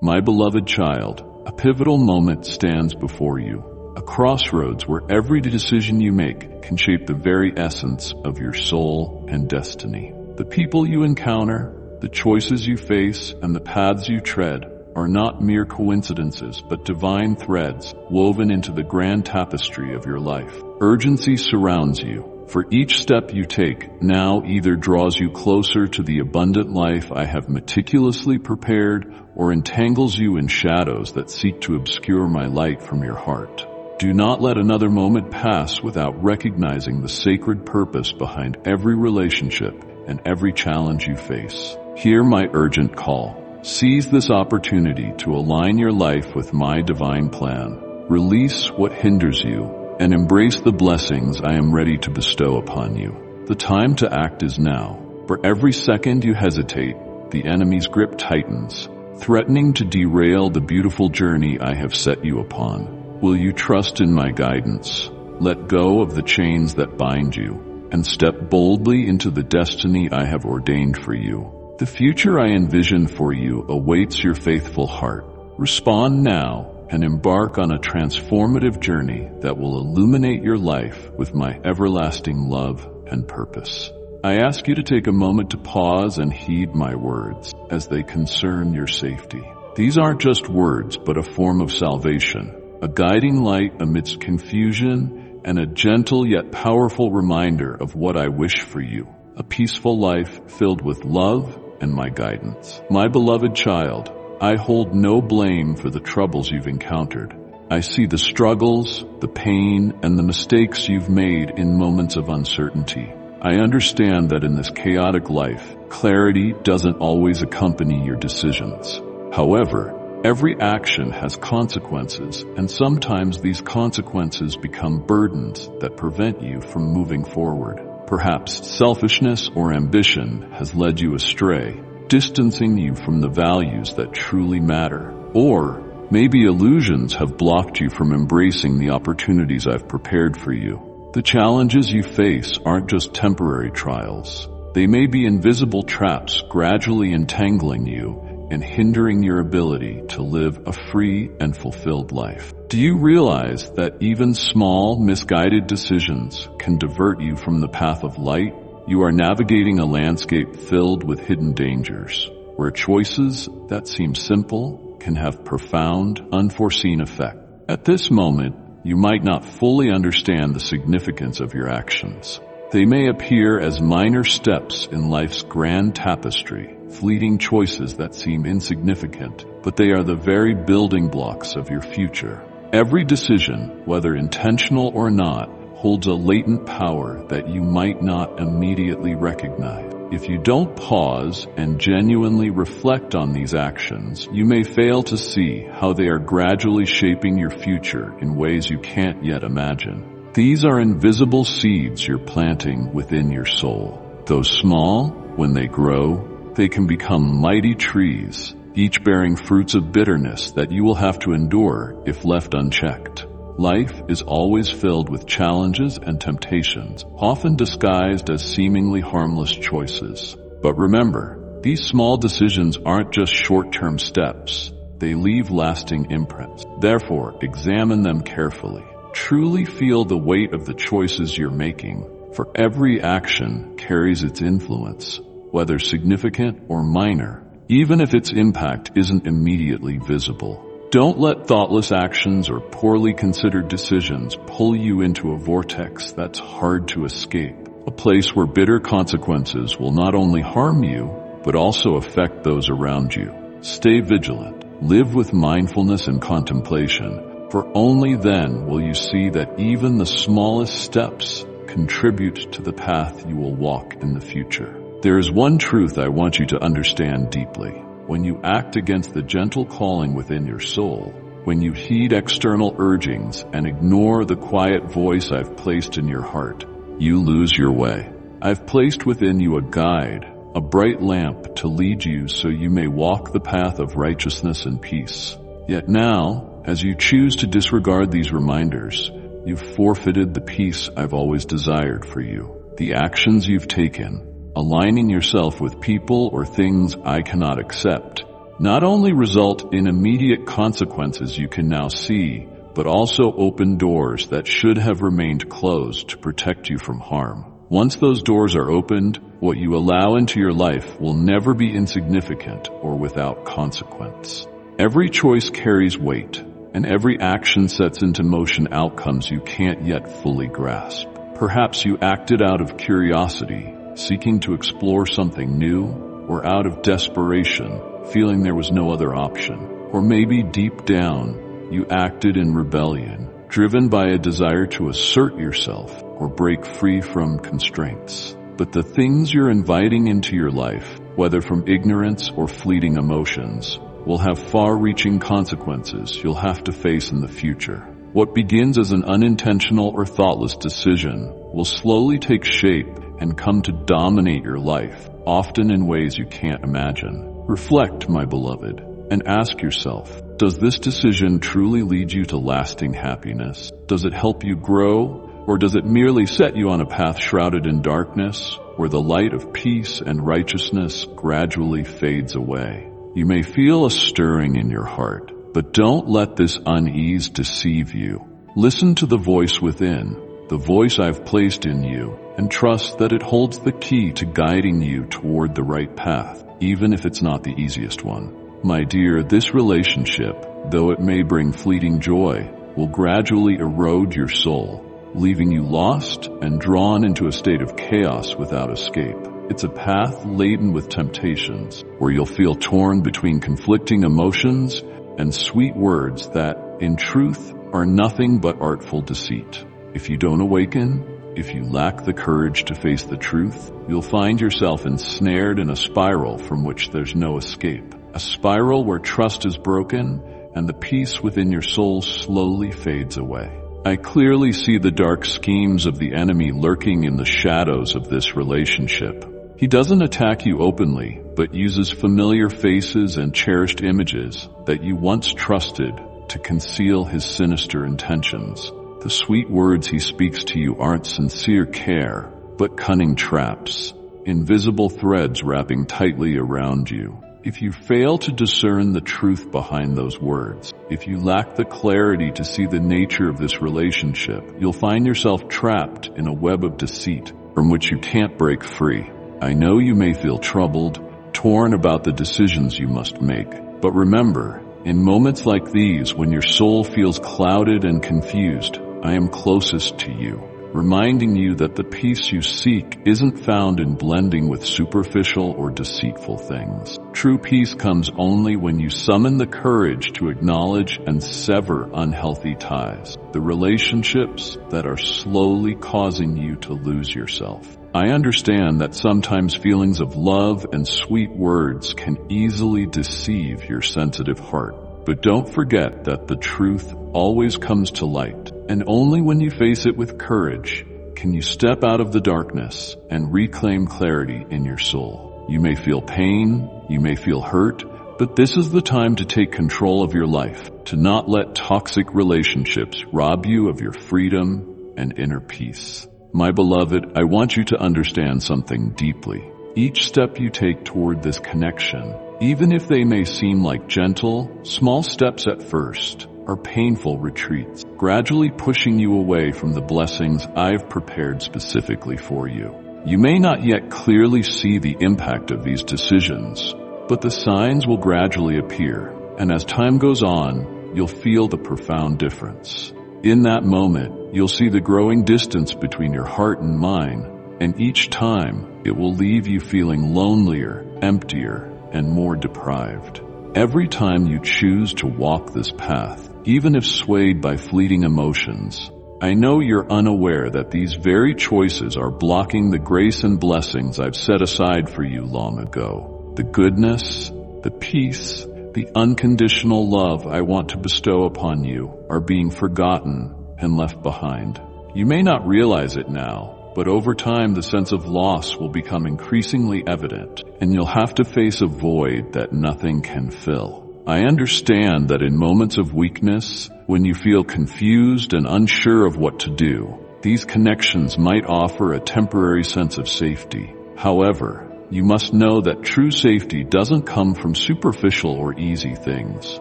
My beloved child, a pivotal moment stands before you, a crossroads where every decision you make can shape the very essence of your soul and destiny. The people you encounter, the choices you face, and the paths you tread are not mere coincidences, but divine threads woven into the grand tapestry of your life. Urgency surrounds you, for each step you take now either draws you closer to the abundant life I have meticulously prepared or entangles you in shadows that seek to obscure my light from your heart. Do not let another moment pass without recognizing the sacred purpose behind every relationship and every challenge you face. Hear my urgent call. Seize this opportunity to align your life with my divine plan. Release what hinders you and embrace the blessings I am ready to bestow upon you. The time to act is now. For every second you hesitate, the enemy's grip tightens, threatening to derail the beautiful journey I have set you upon. Will you trust in my guidance? Let go of the chains that bind you and step boldly into the destiny I have ordained for you. The future I envision for you awaits your faithful heart. Respond now and embark on a transformative journey that will illuminate your life with my everlasting love and purpose. I ask you to take a moment to pause and heed my words as they concern your safety. These aren't just words, but a form of salvation, a guiding light amidst confusion, and a gentle yet powerful reminder of what I wish for you, a peaceful life filled with love and my guidance. My beloved child, I hold no blame for the troubles you've encountered. I see the struggles, the pain, and the mistakes you've made in moments of uncertainty. I understand that in this chaotic life, clarity doesn't always accompany your decisions. However, every action has consequences, and sometimes these consequences become burdens that prevent you from moving forward. Perhaps selfishness or ambition has led you astray, distancing you from the values that truly matter. Or maybe illusions have blocked you from embracing the opportunities I've prepared for you. The challenges you face aren't just temporary trials. They may be invisible traps gradually entangling you and hindering your ability to live a free and fulfilled life. Do you realize that even small, misguided decisions can divert you from the path of light? You are navigating a landscape filled with hidden dangers, where choices that seem simple can have profound, unforeseen effect. At this moment, you might not fully understand the significance of your actions. They may appear as minor steps in life's grand tapestry, fleeting choices that seem insignificant, but they are the very building blocks of your future. Every decision, whether intentional or not, holds a latent power that you might not immediately recognize. If you don't pause and genuinely reflect on these actions, you may fail to see how they are gradually shaping your future in ways you can't yet imagine. These are invisible seeds you're planting within your soul. Though small, when they grow, they can become mighty trees, each bearing fruits of bitterness that you will have to endure if left unchecked. Life is always filled with challenges and temptations, often disguised as seemingly harmless choices. But remember, these small decisions aren't just short-term steps. They leave lasting imprints. Therefore, examine them carefully. Truly feel the weight of the choices you're making, for every action carries its influence, whether significant or minor, even if its impact isn't immediately visible. Don't let thoughtless actions or poorly considered decisions pull you into a vortex that's hard to escape, a place where bitter consequences will not only harm you, but also affect those around you. Stay vigilant. Live with mindfulness and contemplation, for only then will you see that even the smallest steps contribute to the path you will walk in the future. There is one truth I want you to understand deeply. When you act against the gentle calling within your soul, when you heed external urgings and ignore the quiet voice I've placed in your heart, you lose your way. I've placed within you a guide, a bright lamp to lead you so you may walk the path of righteousness and peace. Yet now, as you choose to disregard these reminders, you've forfeited the peace I've always desired for you. The actions you've taken, aligning yourself with people or things I cannot accept, not only result in immediate consequences you can now see, but also open doors that should have remained closed to protect you from harm. Once those doors are opened, what you allow into your life will never be insignificant or without consequence. Every choice carries weight, and every action sets into motion outcomes you can't yet fully grasp. Perhaps you acted out of curiosity, seeking to explore something new, or out of desperation, feeling there was no other option. Or maybe deep down, you acted in rebellion, driven by a desire to assert yourself or break free from constraints. But the things you're inviting into your life, whether from ignorance or fleeting emotions, will have far-reaching consequences you'll have to face in the future. What begins as an unintentional or thoughtless decision will slowly take shape and come to dominate your life, often in ways you can't imagine. Reflect, my beloved, and ask yourself, does this decision truly lead you to lasting happiness? Does it help you grow, or does it merely set you on a path shrouded in darkness, where the light of peace and righteousness gradually fades away? You may feel a stirring in your heart, but don't let this unease deceive you. Listen to the voice within, the voice I've placed in you, and trust that it holds the key to guiding you toward the right path, even if it's not the easiest one. My dear, this relationship, though it may bring fleeting joy, will gradually erode your soul, leaving you lost and drawn into a state of chaos without escape. It's a path laden with temptations, where you'll feel torn between conflicting emotions and sweet words that, in truth, are nothing but artful deceit. If you don't awaken, if you lack the courage to face the truth, you'll find yourself ensnared in a spiral from which there's no escape. A spiral where trust is broken and the peace within your soul slowly fades away. I clearly see the dark schemes of the enemy lurking in the shadows of this relationship. He doesn't attack you openly, but uses familiar faces and cherished images that you once trusted to conceal his sinister intentions. The sweet words he speaks to you aren't sincere care, but cunning traps, invisible threads wrapping tightly around you. If you fail to discern the truth behind those words, if you lack the clarity to see the nature of this relationship, you'll find yourself trapped in a web of deceit from which you can't break free. I know you may feel troubled, torn about the decisions you must make, but remember, in moments like these, when your soul feels clouded and confused, I am closest to you, reminding you that the peace you seek isn't found in blending with superficial or deceitful things. True peace comes only when you summon the courage to acknowledge and sever unhealthy ties, the relationships that are slowly causing you to lose yourself. I understand that sometimes feelings of love and sweet words can easily deceive your sensitive heart, but don't forget that the truth always comes to light. And only when you face it with courage can you step out of the darkness and reclaim clarity in your soul. You may feel pain, you may feel hurt, but this is the time to take control of your life, to not let toxic relationships rob you of your freedom and inner peace. My beloved, I want you to understand something deeply. Each step you take toward this connection, even if they may seem like gentle, small steps at first, are painful retreats, gradually pushing you away from the blessings I've prepared specifically for you. You may not yet clearly see the impact of these decisions, but the signs will gradually appear, and as time goes on, you'll feel the profound difference. In that moment, you'll see the growing distance between your heart and mine, and each time, it will leave you feeling lonelier, emptier, and more deprived. Every time you choose to walk this path, even if swayed by fleeting emotions, I know you're unaware that these very choices are blocking the grace and blessings I've set aside for you long ago. The goodness, the peace, the unconditional love I want to bestow upon you are being forgotten and left behind. You may not realize it now, but over time the sense of loss will become increasingly evident, and you'll have to face a void that nothing can fill. I understand that in moments of weakness, when you feel confused and unsure of what to do, these connections might offer a temporary sense of safety. However, you must know that true safety doesn't come from superficial or easy things.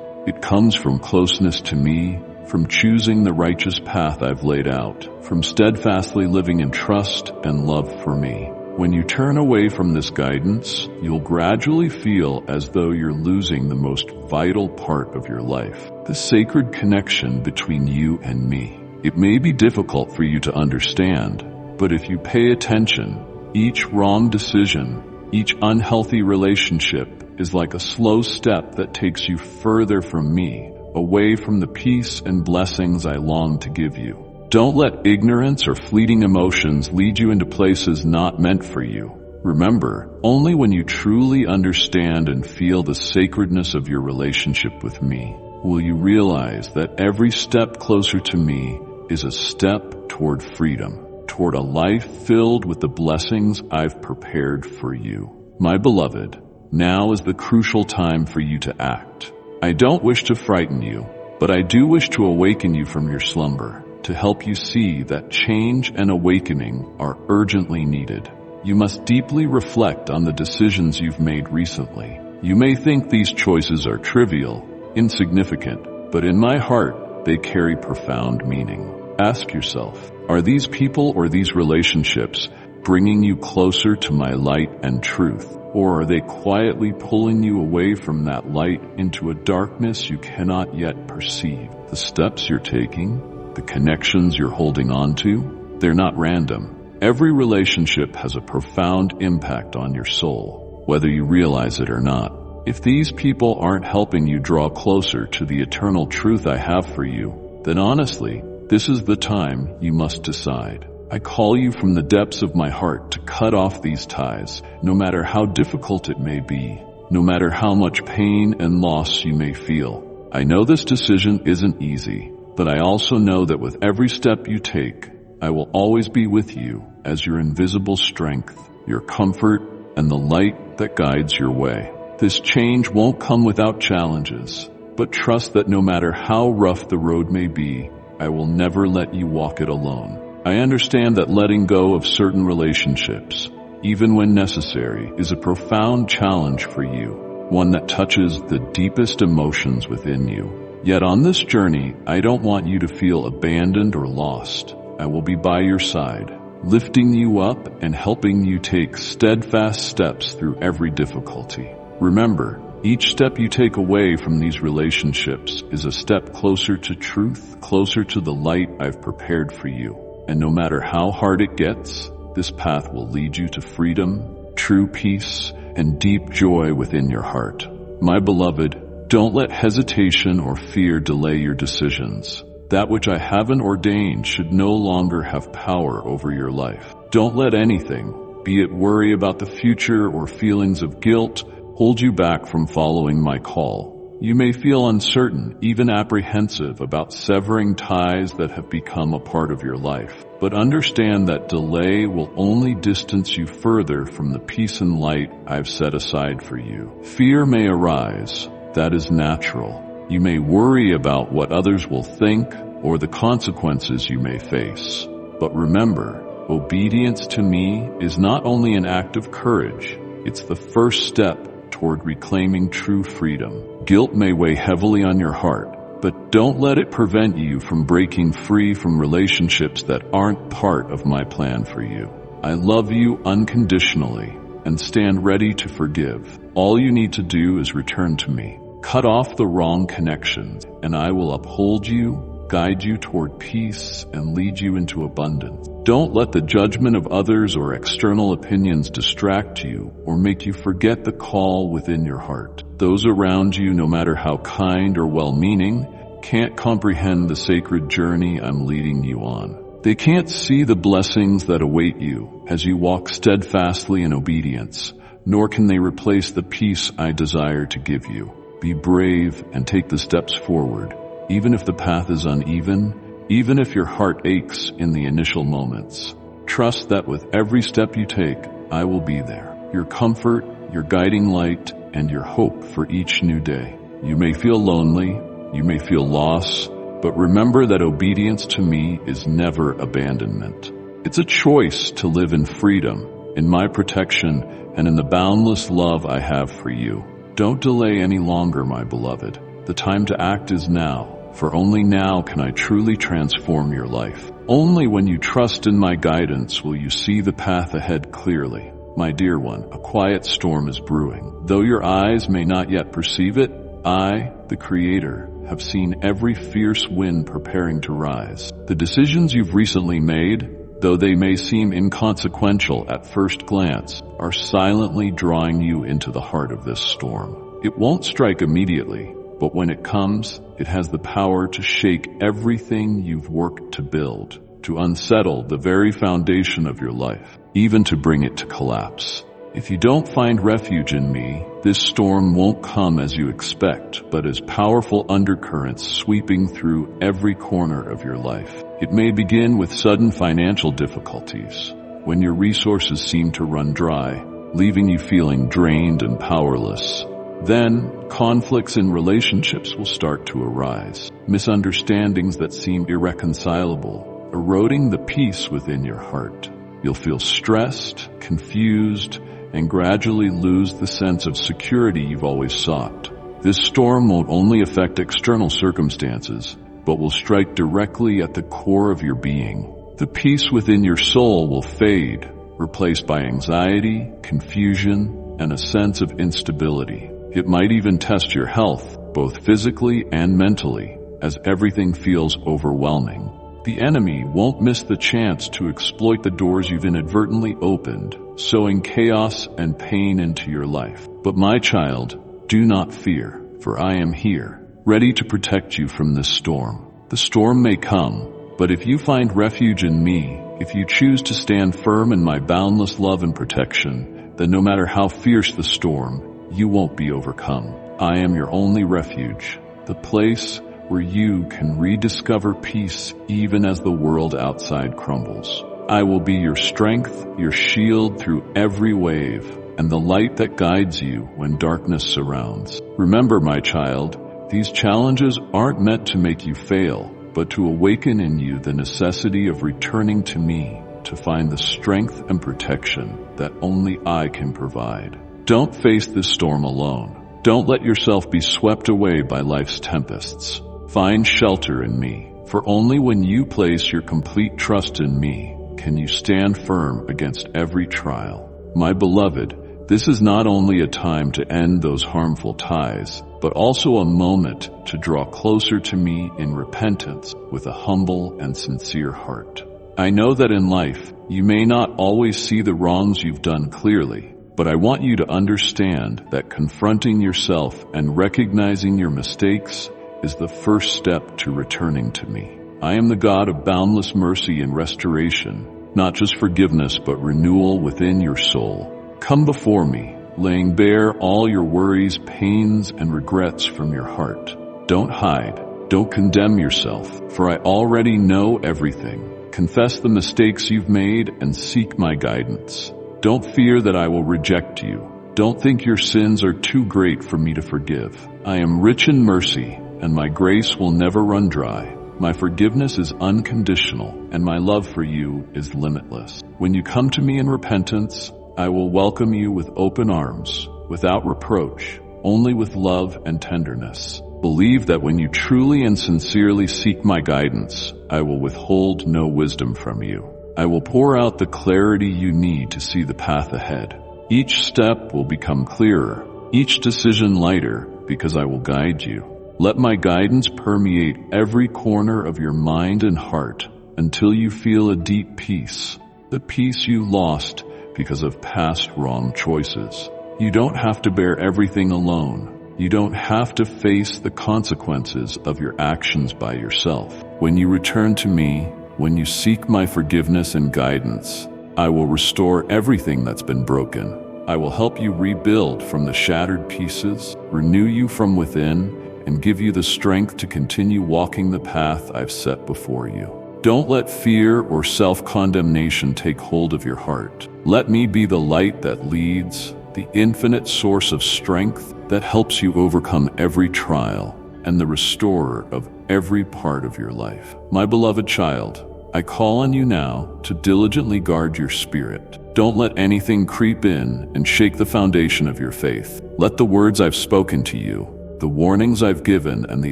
It comes from closeness to me, from choosing the righteous path I've laid out, from steadfastly living in trust and love for me. When you turn away from this guidance, you'll gradually feel as though you're losing the most vital part of your life, the sacred connection between you and me. It may be difficult for you to understand, but if you pay attention, each wrong decision, each unhealthy relationship is like a slow step that takes you further from me, away from the peace and blessings I long to give you. Don't let ignorance or fleeting emotions lead you into places not meant for you. Remember, only when you truly understand and feel the sacredness of your relationship with me will you realize that every step closer to me is a step toward freedom, toward a life filled with the blessings I've prepared for you. My beloved, now is the crucial time for you to act. I don't wish to frighten you, but I do wish to awaken you from your slumber, to help you see that change and awakening are urgently needed. You must deeply reflect on the decisions you've made recently. You may think these choices are trivial, insignificant, but in my heart, they carry profound meaning. Ask yourself, are these people or these relationships bringing you closer to my light and truth? Or are they quietly pulling you away from that light into a darkness you cannot yet perceive? The steps you're taking, the connections you're holding on to, they're not random. Every relationship has a profound impact on your soul, whether you realize it or not. If these people aren't helping you draw closer to the eternal truth I have for you, then honestly, this is the time you must decide. I call you from the depths of my heart to cut off these ties, no matter how difficult it may be, no matter how much pain and loss you may feel. I know this decision isn't easy, but I also know that with every step you take, I will always be with you as your invisible strength, your comfort, and the light that guides your way. This change won't come without challenges, but trust that no matter how rough the road may be, I will never let you walk it alone. I understand that letting go of certain relationships, even when necessary, is a profound challenge for you, one that touches the deepest emotions within you. Yet on this journey, I don't want you to feel abandoned or lost. I will be by your side, lifting you up and helping you take steadfast steps through every difficulty. Remember, each step you take away from these relationships is a step closer to truth, closer to the light I've prepared for you. And no matter how hard it gets, this path will lead you to freedom, true peace, and deep joy within your heart. My beloved, don't let hesitation or fear delay your decisions. That which I haven't ordained should no longer have power over your life. Don't let anything, be it worry about the future or feelings of guilt, hold you back from following my call. You may feel uncertain, even apprehensive about severing ties that have become a part of your life. But understand that delay will only distance you further from the peace and light I've set aside for you. Fear may arise. That is natural. You may worry about what others will think or the consequences you may face. But remember, obedience to me is not only an act of courage, it's the first step toward reclaiming true freedom. Guilt may weigh heavily on your heart, but don't let it prevent you from breaking free from relationships that aren't part of my plan for you. I love you unconditionally and stand ready to forgive. All you need to do is return to me. Cut off the wrong connections, and I will uphold you, guide you toward peace, and lead you into abundance. Don't let the judgment of others or external opinions distract you or make you forget the call within your heart. Those around you, no matter how kind or well-meaning, can't comprehend the sacred journey I'm leading you on. They can't see the blessings that await you as you walk steadfastly in obedience, nor can they replace the peace I desire to give you. Be brave and take the steps forward, even if the path is uneven, even if your heart aches in the initial moments. Trust that with every step you take, I will be there. Your comfort, your guiding light, and your hope for each new day. You may feel lonely, you may feel loss, but remember that obedience to me is never abandonment. It's a choice to live in freedom, in my protection, and in the boundless love I have for you. Don't delay any longer, my beloved. The time to act is now, for only now can I truly transform your life. Only when you trust in my guidance will you see the path ahead clearly. My dear one, a quiet storm is brewing. Though your eyes may not yet perceive it, I, the Creator, have seen every fierce wind preparing to rise. The decisions you've recently made, though they may seem inconsequential at first glance, are silently drawing you into the heart of this storm. It won't strike immediately, but when it comes, it has the power to shake everything you've worked to build, to unsettle the very foundation of your life, even to bring it to collapse. If you don't find refuge in me, this storm won't come as you expect, but as powerful undercurrents sweeping through every corner of your life. It may begin with sudden financial difficulties, when your resources seem to run dry, leaving you feeling drained and powerless. Then, conflicts in relationships will start to arise, misunderstandings that seem irreconcilable, eroding the peace within your heart. You'll feel stressed, confused, and gradually lose the sense of security you've always sought. This storm won't only affect external circumstances, but will strike directly at the core of your being. The peace within your soul will fade, replaced by anxiety, confusion, and a sense of instability. It might even test your health, both physically and mentally, as everything feels overwhelming. The enemy won't miss the chance to exploit the doors you've inadvertently opened, sowing chaos and pain into your life. But my child, do not fear, for I am here, ready to protect you from this storm. The storm may come, but if you find refuge in me, if you choose to stand firm in my boundless love and protection, then no matter how fierce the storm, you won't be overcome. I am your only refuge, the place where you can rediscover peace even as the world outside crumbles. I will be your strength, your shield through every wave, and the light that guides you when darkness surrounds. Remember, my child, these challenges aren't meant to make you fail, but to awaken in you the necessity of returning to me to find the strength and protection that only I can provide. Don't face this storm alone. Don't let yourself be swept away by life's tempests. Find shelter in me, for only when you place your complete trust in me can you stand firm against every trial. My beloved, this is not only a time to end those harmful ties, but also a moment to draw closer to me in repentance with a humble and sincere heart. I know that in life, you may not always see the wrongs you've done clearly, but I want you to understand that confronting yourself and recognizing your mistakes is the first step to returning to me. I am the God of boundless mercy and restoration, not just forgiveness but renewal within your soul. Come before me, laying bare all your worries, pains, and regrets from your heart. Don't hide, don't condemn yourself, for I already know everything. Confess the mistakes you've made and seek my guidance. Don't fear that I will reject you. Don't think your sins are too great for me to forgive. I am rich in mercy, and my grace will never run dry. My forgiveness is unconditional, and my love for you is limitless. When you come to me in repentance, I will welcome you with open arms, without reproach, only with love and tenderness. Believe that when you truly and sincerely seek my guidance, I will withhold no wisdom from you. I will pour out the clarity you need to see the path ahead. Each step will become clearer, each decision lighter, because I will guide you. Let my guidance permeate every corner of your mind and heart until you feel a deep peace, the peace you lost because of past wrong choices. You don't have to bear everything alone. You don't have to face the consequences of your actions by yourself. When you return to me, when you seek my forgiveness and guidance, I will restore everything that's been broken. I will help you rebuild from the shattered pieces, renew you from within, and give you the strength to continue walking the path I've set before you. Don't let fear or self-condemnation take hold of your heart. Let me be the light that leads, the infinite source of strength that helps you overcome every trial, and the restorer of every part of your life. My beloved child, I call on you now to diligently guard your spirit. Don't let anything creep in and shake the foundation of your faith. Let the words I've spoken to you, the warnings I've given, and the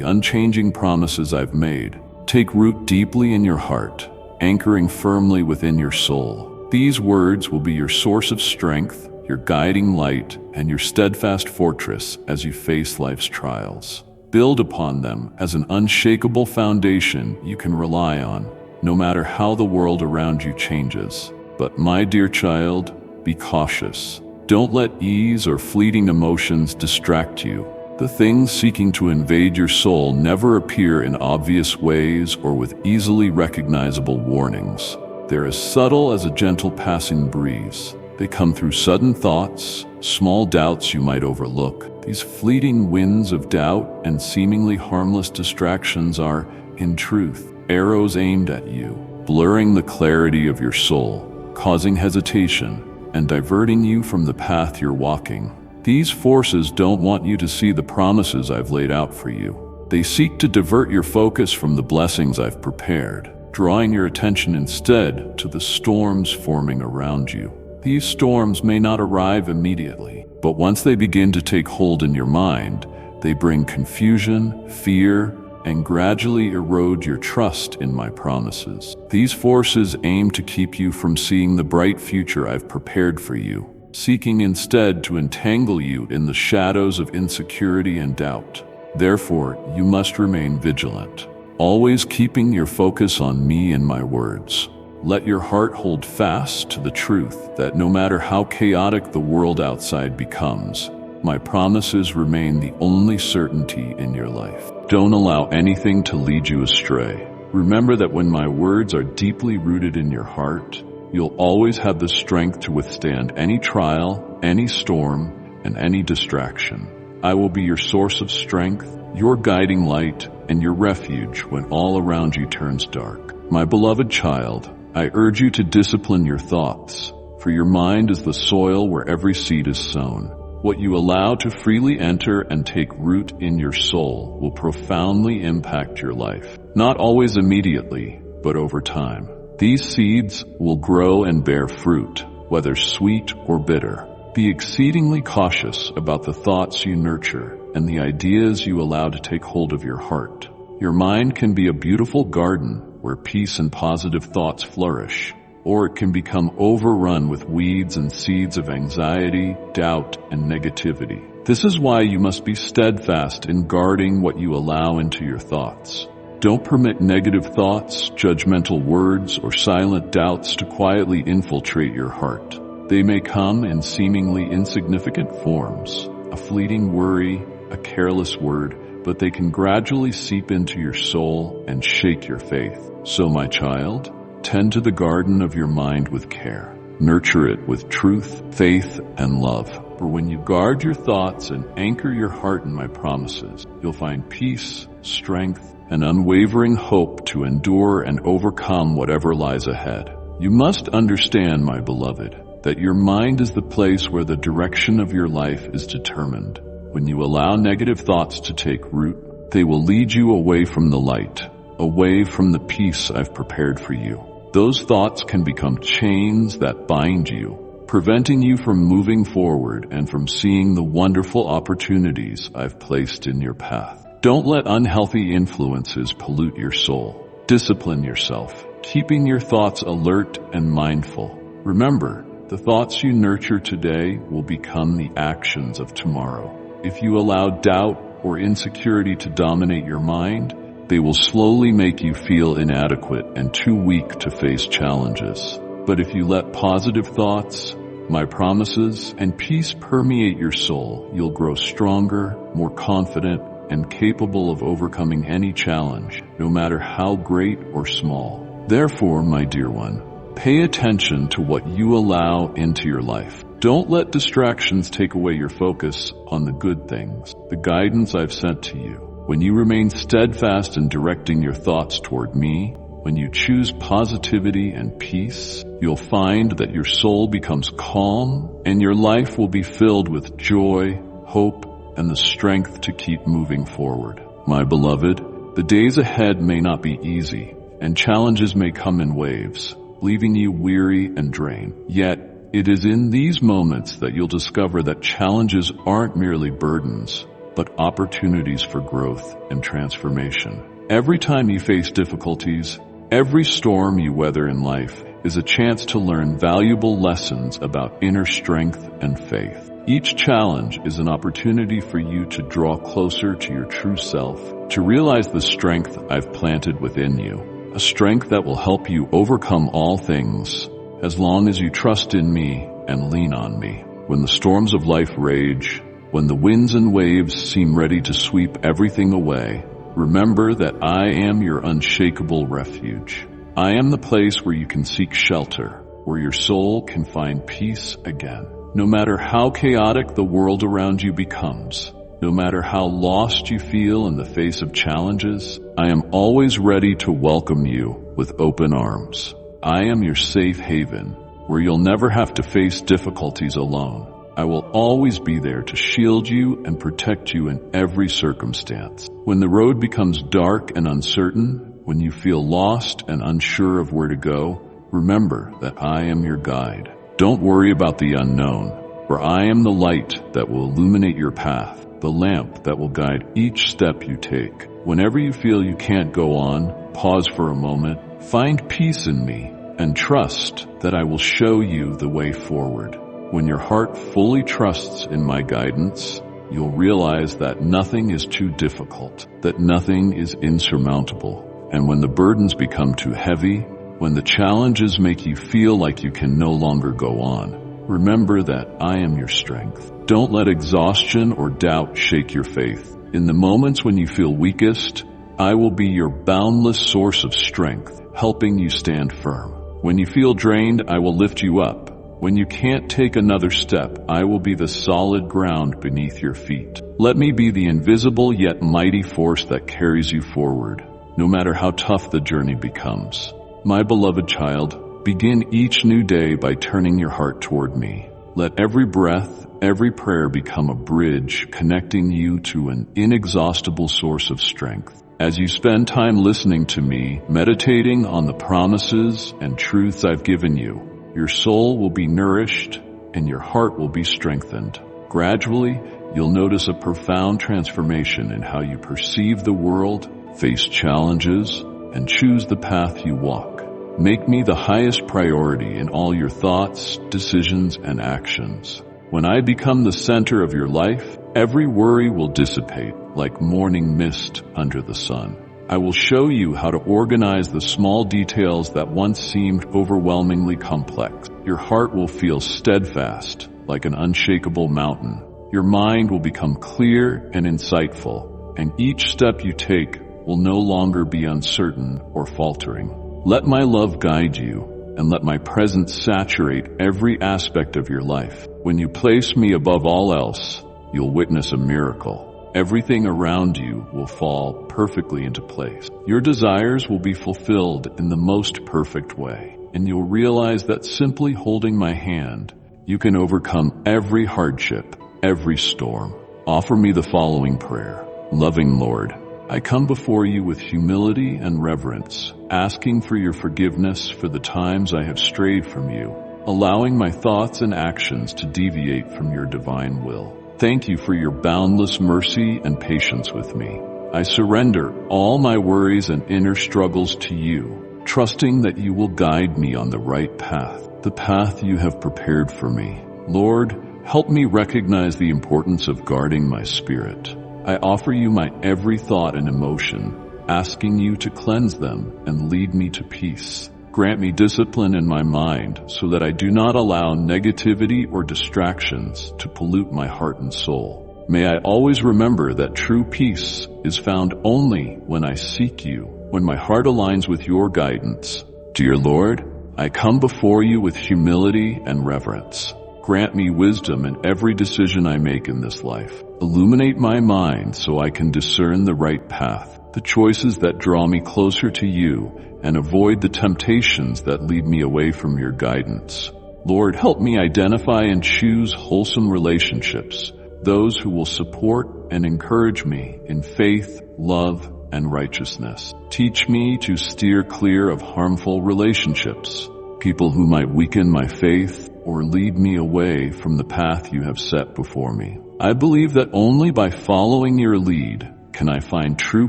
unchanging promises I've made take root deeply in your heart, anchoring firmly within your soul. These words will be your source of strength, your guiding light, and your steadfast fortress as you face life's trials. Build upon them as an unshakable foundation you can rely on, no matter how the world around you changes. But my dear child, be cautious. Don't let ease or fleeting emotions distract you. The things seeking to invade your soul never appear in obvious ways or with easily recognizable warnings. They're as subtle as a gentle passing breeze. They come through sudden thoughts, small doubts you might overlook. These fleeting winds of doubt and seemingly harmless distractions are, in truth, arrows aimed at you, blurring the clarity of your soul, causing hesitation, and diverting you from the path you're walking. These forces don't want you to see the promises I've laid out for you. They seek to divert your focus from the blessings I've prepared, drawing your attention instead to the storms forming around you. These storms may not arrive immediately, but once they begin to take hold in your mind, they bring confusion, fear, and gradually erode your trust in my promises. These forces aim to keep you from seeing the bright future I've prepared for you, seeking instead to entangle you in the shadows of insecurity and doubt. Therefore, you must remain vigilant, always keeping your focus on me and my words. Let your heart hold fast to the truth that no matter how chaotic the world outside becomes, my promises remain the only certainty in your life. Don't allow anything to lead you astray. Remember that when my words are deeply rooted in your heart, you'll always have the strength to withstand any trial, any storm, and any distraction. I will be your source of strength, your guiding light, and your refuge when all around you turns dark. My beloved child, I urge you to discipline your thoughts, for your mind is the soil where every seed is sown. What you allow to freely enter and take root in your soul will profoundly impact your life. Not always immediately, but over time. These seeds will grow and bear fruit, whether sweet or bitter. Be exceedingly cautious about the thoughts you nurture and the ideas you allow to take hold of your heart. Your mind can be a beautiful garden where peace and positive thoughts flourish, or it can become overrun with weeds and seeds of anxiety, doubt, and negativity. This is why you must be steadfast in guarding what you allow into your thoughts. Don't permit negative thoughts, judgmental words, or silent doubts to quietly infiltrate your heart. They may come in seemingly insignificant forms, a fleeting worry, a careless word, but they can gradually seep into your soul and shake your faith. So, my child, tend to the garden of your mind with care. Nurture it with truth, faith, and love. For when you guard your thoughts and anchor your heart in my promises, you'll find peace, strength, and unwavering hope to endure and overcome whatever lies ahead. You must understand, my beloved, that your mind is the place where the direction of your life is determined. When you allow negative thoughts to take root, they will lead you away from the light, away from the peace I've prepared for you. Those thoughts can become chains that bind you, preventing you from moving forward and from seeing the wonderful opportunities I've placed in your path. Don't let unhealthy influences pollute your soul. Discipline yourself, keeping your thoughts alert and mindful. Remember, the thoughts you nurture today will become the actions of tomorrow. If you allow doubt or insecurity to dominate your mind, they will slowly make you feel inadequate and too weak to face challenges. But if you let positive thoughts, my promises, and peace permeate your soul, you'll grow stronger, more confident, and capable of overcoming any challenge, no matter how great or small. Therefore, my dear one, pay attention to what you allow into your life. Don't let distractions take away your focus on the good things, the guidance I've sent to you. When you remain steadfast in directing your thoughts toward me, when you choose positivity and peace, you'll find that your soul becomes calm and your life will be filled with joy, hope, and the strength to keep moving forward. My beloved, the days ahead may not be easy, and challenges may come in waves, leaving you weary and drained. Yet, It is in these moments that you'll discover that challenges aren't merely burdens, but opportunities for growth and transformation. Every time you face difficulties, every storm you weather in life is a chance to learn valuable lessons about inner strength and faith. Each challenge is an opportunity for you to draw closer to your true self, to realize the strength I've planted within you, a strength that will help you overcome all things, as long as you trust in me and lean on me. When the storms of life rage, when the winds and waves seem ready to sweep everything away, remember that I am your unshakable refuge. I am the place where you can seek shelter, where your soul can find peace again. No matter how chaotic the world around you becomes, no matter how lost you feel in the face of challenges, I am always ready to welcome you with open arms. I am your safe haven, where you'll never have to face difficulties alone. I will always be there to shield you and protect you in every circumstance. When the road becomes dark and uncertain, when you feel lost and unsure of where to go, remember that I am your guide. Don't worry about the unknown, for I am the light that will illuminate your path, the lamp that will guide each step you take. Whenever you feel you can't go on, pause for a moment, find peace in me, and trust that I will show you the way forward. When your heart fully trusts in my guidance, you'll realize that nothing is too difficult, that nothing is insurmountable. And when the burdens become too heavy, when the challenges make you feel like you can no longer go on, remember that I am your strength. Don't let exhaustion or doubt shake your faith. In the moments when you feel weakest, I will be your boundless source of strength, helping you stand firm. When you feel drained, I will lift you up. When you can't take another step, I will be the solid ground beneath your feet. Let me be the invisible yet mighty force that carries you forward, no matter how tough the journey becomes. My beloved child, begin each new day by turning your heart toward me. Let every breath, every prayer become a bridge connecting you to an inexhaustible source of strength. As you spend time listening to me, meditating on the promises and truths I've given you, your soul will be nourished and your heart will be strengthened. Gradually, you'll notice a profound transformation in how you perceive the world, face challenges, and choose the path you walk. Make me the highest priority in all your thoughts, decisions, and actions. When I become the center of your life, every worry will dissipate like morning mist under the sun. I will show you how to organize the small details that once seemed overwhelmingly complex. Your heart will feel steadfast like an unshakable mountain. Your mind will become clear and insightful, and each step you take will no longer be uncertain or faltering. Let my love guide you, and let my presence saturate every aspect of your life. When you place me above all else, you'll witness a miracle. Everything around you will fall perfectly into place. Your desires will be fulfilled in the most perfect way, and you'll realize that simply holding my hand, you can overcome every hardship, every storm. Offer me the following prayer. Loving Lord, I come before you with humility and reverence, asking for your forgiveness for the times I have strayed from you, allowing my thoughts and actions to deviate from your divine will. Thank you for your boundless mercy and patience with me. I surrender all my worries and inner struggles to you, trusting that you will guide me on the right path, the path you have prepared for me. Lord, help me recognize the importance of guarding my spirit. I offer you my every thought and emotion, asking you to cleanse them and lead me to peace. Grant me discipline in my mind so that I do not allow negativity or distractions to pollute my heart and soul. May I always remember that true peace is found only when I seek you, when my heart aligns with your guidance. Dear Lord, I come before you with humility and reverence. Grant me wisdom in every decision I make in this life. Illuminate my mind so I can discern the right path, the choices that draw me closer to you, and avoid the temptations that lead me away from your guidance. Lord, help me identify and choose wholesome relationships, those who will support and encourage me in faith, love, and righteousness. Teach me to steer clear of harmful relationships, people who might weaken my faith or lead me away from the path you have set before me. I believe that only by following your lead can I find true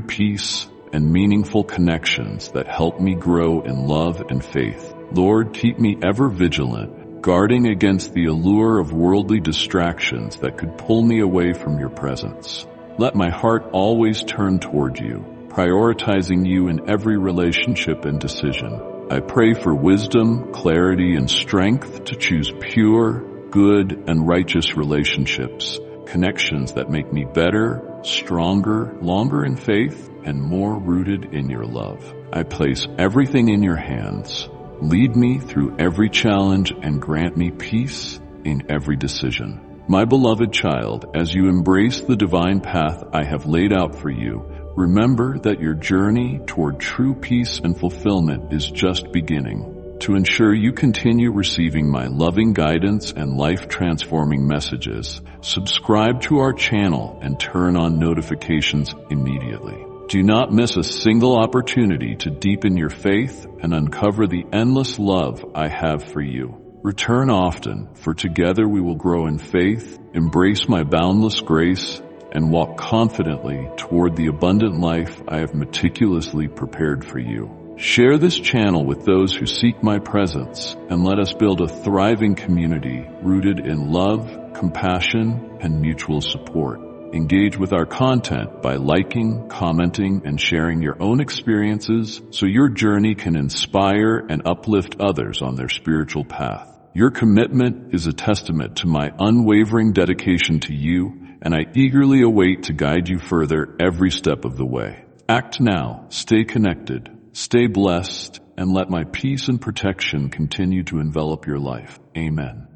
peace and meaningful connections that help me grow in love and faith. Lord, keep me ever vigilant, guarding against the allure of worldly distractions that could pull me away from your presence. Let my heart always turn toward you, prioritizing you in every relationship and decision. I pray for wisdom, clarity, and strength to choose pure, good, and righteous relationships, connections that make me better, stronger, longer in faith, and more rooted in your love. I place everything in your hands. Lead me through every challenge and grant me peace in every decision. My beloved child, as you embrace the divine path I have laid out for you, remember that your journey toward true peace and fulfillment is just beginning. To ensure you continue receiving my loving guidance and life-transforming messages, subscribe to our channel and turn on notifications immediately. Do not miss a single opportunity to deepen your faith and uncover the endless love I have for you. Return often, for together we will grow in faith, embrace my boundless grace, and walk confidently toward the abundant life I have meticulously prepared for you. Share this channel with those who seek my presence, and let us build a thriving community rooted in love, compassion, and mutual support. Engage with our content by liking, commenting, and sharing your own experiences so your journey can inspire and uplift others on their spiritual path. Your commitment is a testament to my unwavering dedication to you, and I eagerly await to guide you further every step of the way. Act now, stay connected, stay blessed, and let my peace and protection continue to envelop your life. Amen.